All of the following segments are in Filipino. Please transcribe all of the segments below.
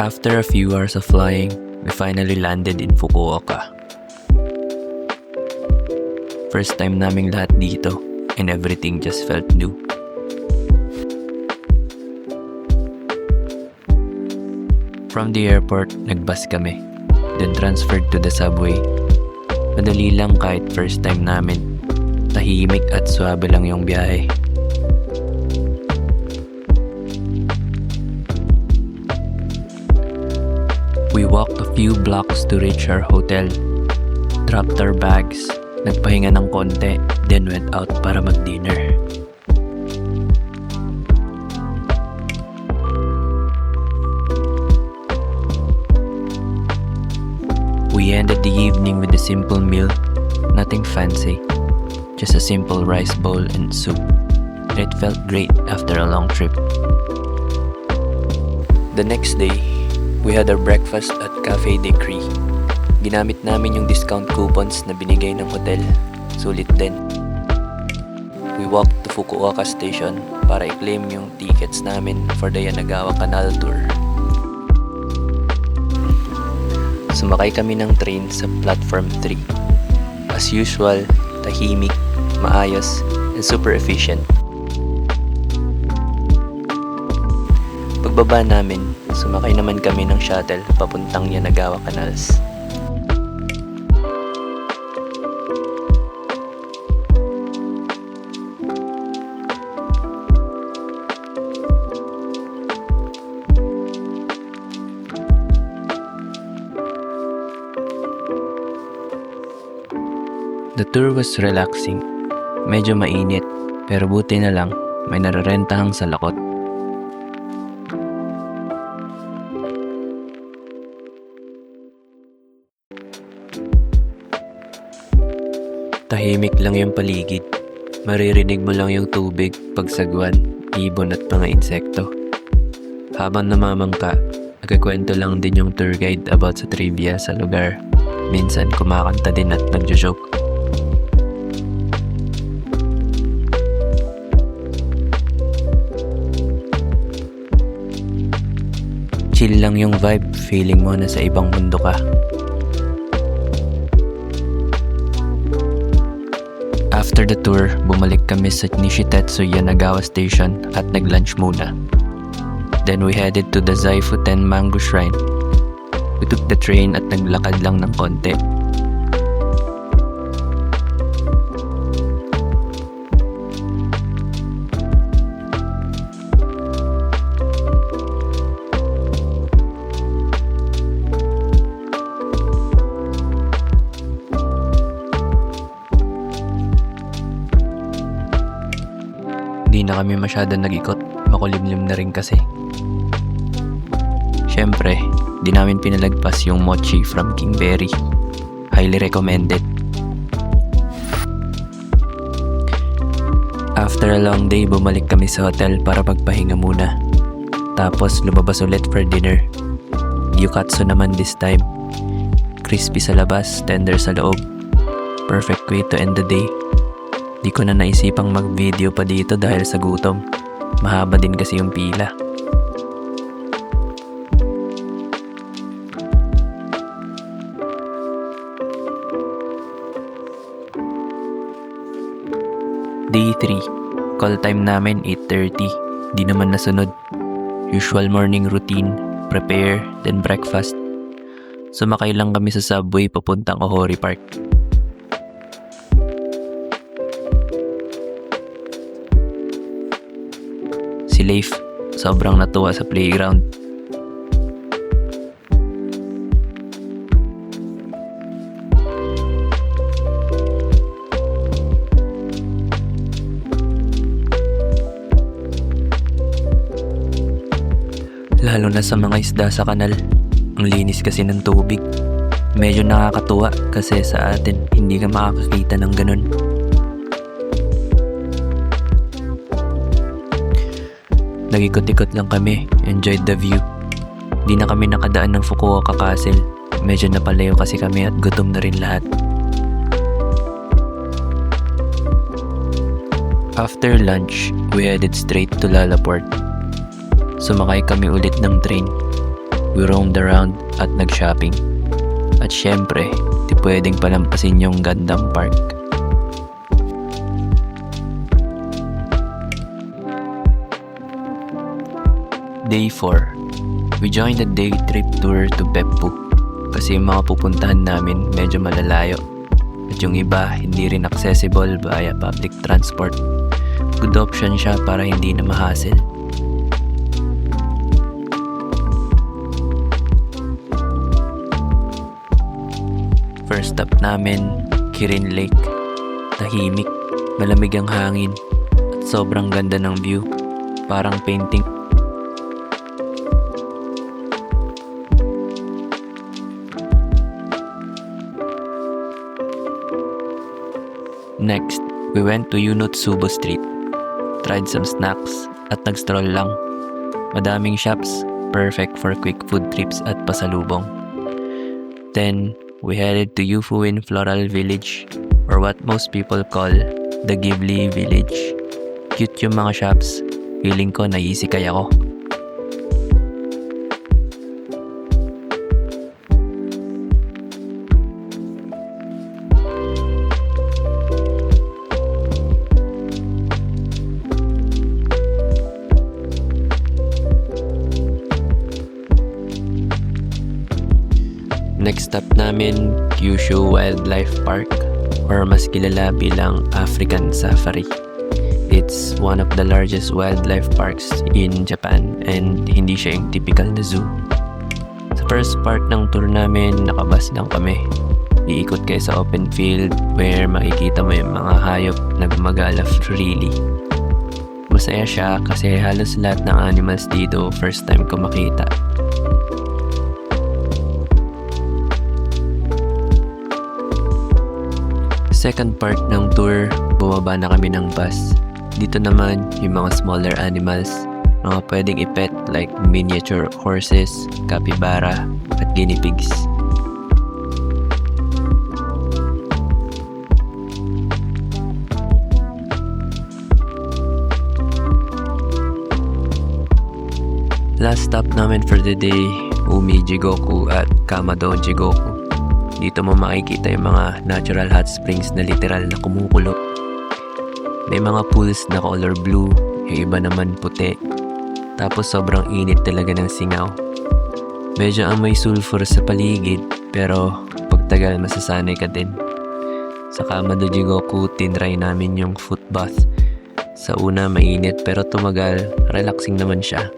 After a few hours of flying, we finally landed in Fukuoka. First time naming lahat dito, and everything just felt new. From the airport, nagbus kami, then transferred to the subway. Madali lang kahit first time namin. Tahimik at suabe lang yung biyahe. We walked a few blocks to reach our hotel, dropped our bags, nagpahinga ng konti, then went out para mag-dinner. We ended the evening with a simple meal, nothing fancy, just a simple rice bowl and soup. It felt great after a long trip. The next day, we had our breakfast at Cafe de Cree. Ginamit namin yung discount coupons na binigay ng hotel. Sulit din. We walked to Fukuoka Station para i-claim yung tickets namin for the Yanagawa Canal Tour. Sumakay kami ng train sa Platform 3. As usual, tahimik, maayos, and super efficient. Pagbaba namin, sumakay naman kami ng shuttle papuntang Yanagawa Canals. The tour was relaxing. Medyo mainit, pero buti na lang may nararentahang salakot. Tahimik lang yung paligid. Maririnig mo lang yung tubig, pagsagwan, ibon at mga insekto. Habang namamangka, nagkikwento lang din yung tour guide about sa trivia sa lugar. Minsan kumakanta din at nagjo-joke. Chill lang yung vibe, feeling mo na sa ibang mundo ka. After the tour, bumalik kami sa Nishitetsu Yanagawa Station at nag-lunch muna. Then we headed to the Zaifuten Mango Shrine. We took the train at naglakad lang ng konti. Di na kami masyado nag-ikot, makulimlim na rin kasi. Syempre, di namin pinalagpas yung mochi from Kingberry. Highly recommended. After a long day, bumalik kami sa hotel para magpahinga muna. Tapos lumabas ulit for dinner. Gyukatsu naman this time. Crispy sa labas, tender sa loob. Perfect way to end the day. Di ko na naisipang mag-video pa dito dahil sa gutom. Mahaba din kasi yung pila. Day 3. Call time namin 8:30. Di naman nasunod. Usual morning routine, prepare, then breakfast. Sumakay lang kami sa subway papuntang Ohori Park. Si Leif, sobrang natuwa sa playground. Lalo na sa mga isda sa kanal. Ang linis kasi ng tubig. Medyo nakakatuwa kasi sa atin hindi ka makakakita ng ganun. Nag-ikot-ikot lang kami, enjoyed the view. Di na kami nakadaan ng Fukuoka Castle. Medyo napalayo kasi kami at gutom na rin lahat. After lunch, we headed straight to Lalaport. Sumakay kami ulit ng train. we roamed around at nag-shopping. At syempre, di pwedeng palampasin yung gandang park. Day 4. We joined a day trip tour to Beppu kasi yung mga pupuntahan namin medyo malalayo at yung iba hindi rin accessible via public transport. Good option siya para hindi na ma-hassle. First stop namin, Kirin Lake. Tahimik, malamig ang hangin, at sobrang ganda ng view. Parang painting. Next, we went to Yunotsubo Street. Tried some snacks at nag-stroll lang. Madaming shops, perfect for quick food trips at pasalubong. Then, we headed to Yufuin Floral Village, or what most people call the Ghibli Village. Cute yung mga shops, feeling ko naiisikay ako. Next stop namin, Kyushu Wildlife Park, or mas kilala bilang African Safari. It's one of the largest wildlife parks in Japan and hindi siya yung typical na zoo. Sa first part ng tour namin, nakabas lang kami. Iikot kayo sa open field where makikita mo yung mga hayop na gumagala freely. Masaya siya kasi halos lahat ng animals dito first time ko makita. Second part ng tour, bumaba na kami ng bus. Dito naman, yung mga smaller animals, mga pwedeng i-pet like miniature horses, capybara, at guinea pigs. Last stop namin for the day, Umi Jigoku at Kamado Jigoku. Dito mo makikita yung mga natural hot springs na literal na kumukulo. May mga pools na color blue, yung iba naman puti. Tapos sobrang init talaga ng singaw. Medyo amoy sulfur sa paligid, pero pagtagal masasanay ka din. Sa Kamado Jigoku, tinry namin yung foot bath. Sa una mainit pero tumagal, relaxing naman siya.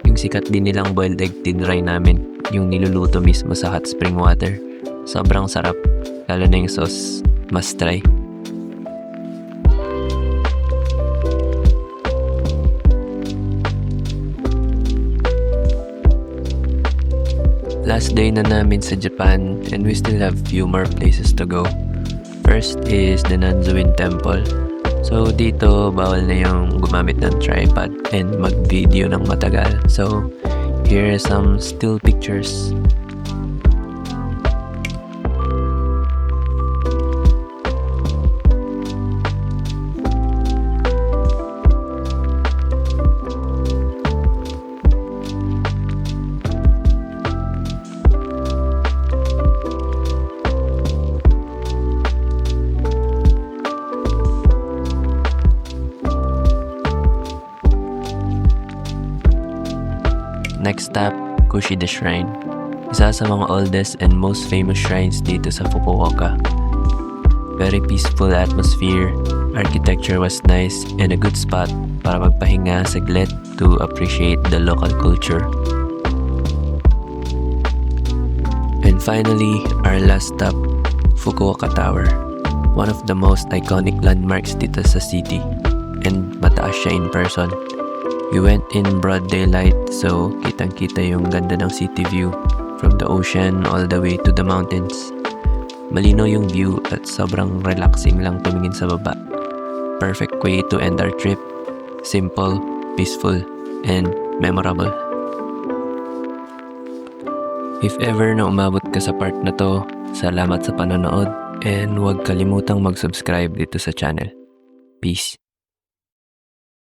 Yung sikat din nilang boiled egg tinry namin, yung niluluto mismo sa hot spring water. Sobrang sarap, lalo na yung sauce. Must try. Last day na namin sa Japan and we still have few more places to go. First is the Nanzuin Temple. So dito, bawal na yung gumamit ng tripod and mag-video ng matagal. So, here are some still pictures. Next stop, Kushida Shrine. Isa sa mga oldest and most famous shrines dito sa Fukuoka. Very peaceful atmosphere, architecture was nice, and a good spot para magpahinga saglit to appreciate the local culture. And finally, our last stop, Fukuoka Tower. One of the most iconic landmarks dito sa city, and mataas siya in person. We went in broad daylight, so kitang-kita yung ganda ng city view from the ocean all the way to the mountains. Malinaw yung view at sobrang relaxing lang tumingin sa baba. Perfect way to end our trip. Simple, peaceful, and memorable. If ever na umabot ka sa part na to, salamat sa panonood and huwag kalimutang mag-subscribe dito sa channel. Peace.